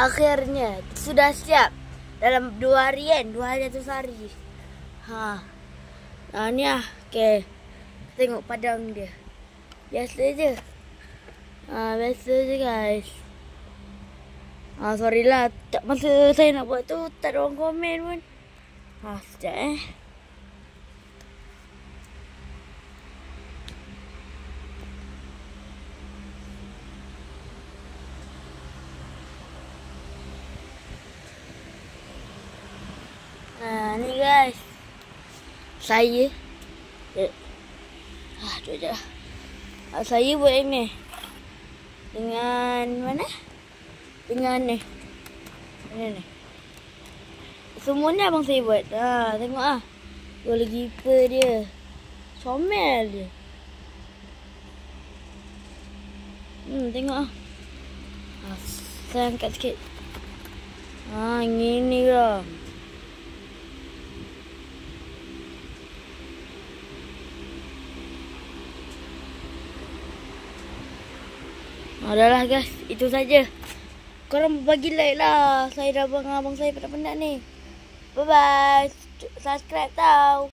Akhirnya sudah siap dalam 2 hari kan, 2 hari atau sehari. Nah ni lah. Okay, tengok padang dia. Biasa je. Biasa je guys. Sorry lah, tak masa saya nak buat tu tak ada orang komen pun. Sekejap ni guys. Saya saya buat ini dengan mana? Dengan ni. Ni. Semua ni abang saya buat. Tengok Roller keeper dia. Comel dia. Tengok saya angkat sikit. Gini lah. Dah lah guys, itu saja. Korang bagi like lah. Saya dah abang saya penat-penat ni. Bye bye. Subscribe tau.